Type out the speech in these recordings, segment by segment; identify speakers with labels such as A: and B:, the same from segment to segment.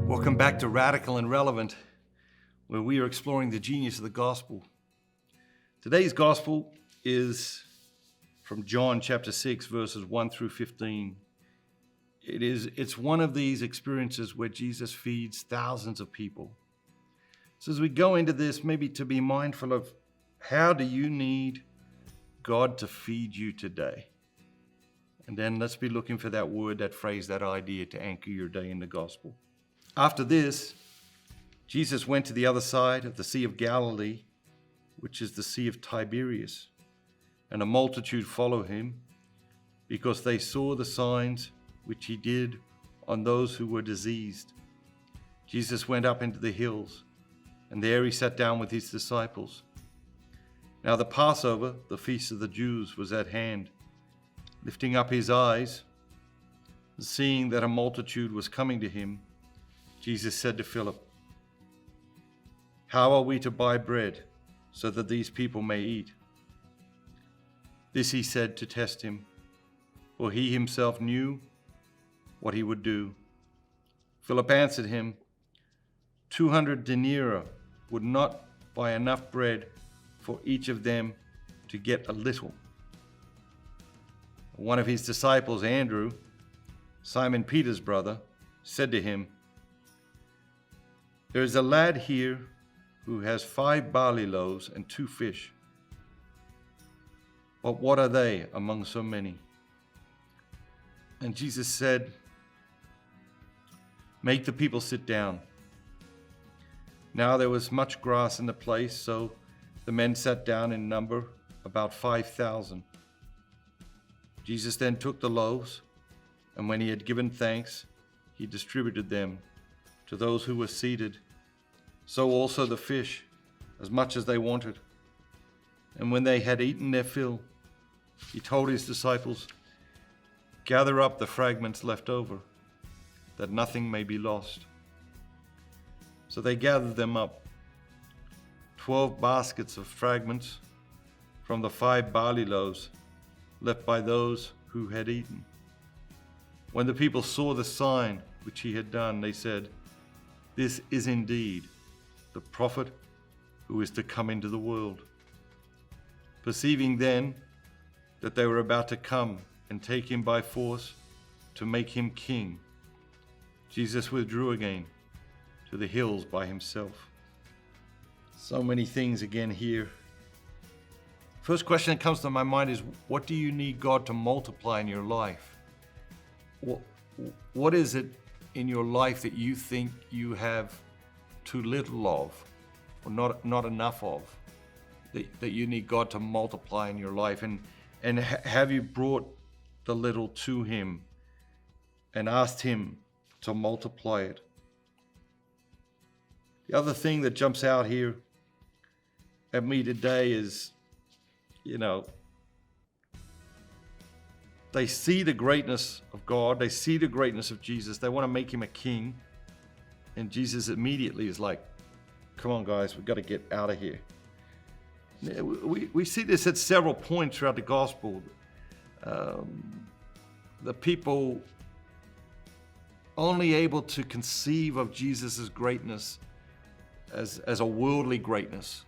A: Welcome back to Radical and Relevant, where we are exploring the genius of the gospel. Today's gospel is from John chapter 6, verses 1 through 15. It's one of these experiences where Jesus feeds thousands of people. So as we go into this, maybe to be mindful of how do you need God to feed you today? And then let's be looking for that word, that phrase, that idea to anchor your day in the gospel. After this, Jesus went to the other side of the Sea of Galilee, which is the Sea of Tiberias, and a multitude followed him because they saw the signs which he did on those who were diseased. Jesus went up into the hills, and there he sat down with his disciples. Now the Passover, the feast of the Jews, was at hand. Lifting up his eyes, and seeing that a multitude was coming to him, Jesus said to Philip, "How are we to buy bread so that these people may eat?" This he said to test him, for he himself knew what he would do. Philip answered him, 200 denarii would not buy enough bread for each of them to get a little. One of his disciples, Andrew, Simon Peter's brother, said to him, "There is a lad here who has 5 barley loaves and 2 fish. But what are they among so many?" And Jesus said, "Make the people sit down." Now there was much grass in the place, so the men sat down in number, about 5,000. Jesus then took the loaves, and when he had given thanks, he distributed them to those who were seated, so also the fish, as much as they wanted. And when they had eaten their fill, he told his disciples, "Gather up the fragments left over, that nothing may be lost." So they gathered them up, 12 baskets of fragments from the 5 barley loaves left by those who had eaten. When the people saw the sign which he had done, they said, "This is indeed the prophet who is to come into the world." Perceiving then that they were about to come and take him by force to make him king, Jesus withdrew again to the hills by himself. So many things again here. First question that comes to my mind is, what do you need God to multiply in your life? What is it in your life that you think you have too little of, or not enough of, that you need God to multiply in your life? And have you brought the little to him and asked him to multiply it? The other thing that jumps out here at me today is, they see the greatness of God, they see the greatness of Jesus, they want to make him a king, and Jesus immediately is like, "Come on guys, we've got to get out of here." We see this at several points throughout the gospel. The people only able to conceive of Jesus' greatness as a worldly greatness,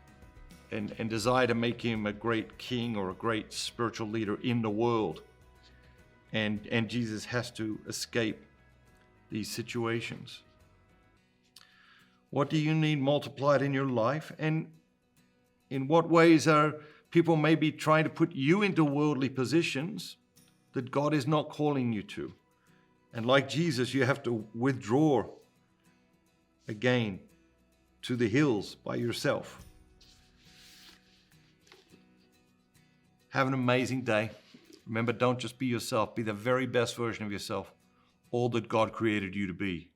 A: and desire to make him a great king or a great spiritual leader in the world. And Jesus has to escape these situations. What do you need multiplied in your life? And in what ways are people maybe trying to put you into worldly positions that God is not calling you to? And like Jesus, you have to withdraw again to the hills by yourself. Have an amazing day. Remember, don't just be yourself. Be the very best version of yourself, all that God created you to be.